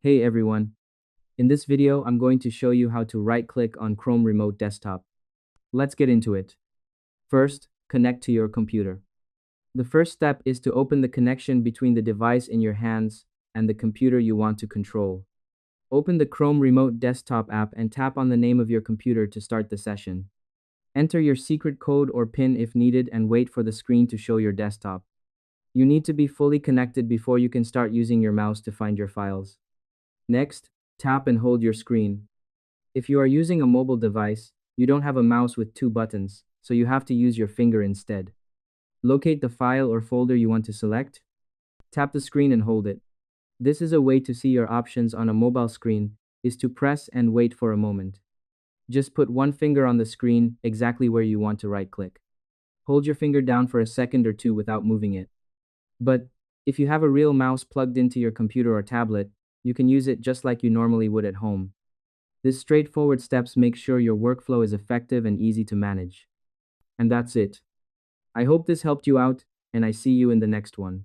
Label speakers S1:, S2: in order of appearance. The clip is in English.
S1: Hey everyone. In this video, I'm going to show you how to right-click on Chrome Remote Desktop. Let's get into it. First, connect to your computer. The first step is to open the connection between the device in your hands and the computer you want to control. Open the Chrome Remote Desktop app and tap on the name of your computer to start the session. Enter your secret code or PIN if needed and wait for the screen to show your desktop. You need to be fully connected before you can start using your mouse to find your files. Next, tap and hold your screen. If you are using a mobile device, you don't have a mouse with two buttons, so you have to use your finger instead. Locate the file or folder you want to select. Tap the screen and hold it. This is a way to see your options on a mobile screen, is to press and wait for a moment. Just put one finger on the screen exactly where you want to right-click. Hold your finger down for a second or two without moving it. But if you have a real mouse plugged into your computer or tablet, you can use it just like you normally would at home. These straightforward steps make sure your workflow is effective and easy to manage. And that's it. I hope this helped you out, and I see you in the next one.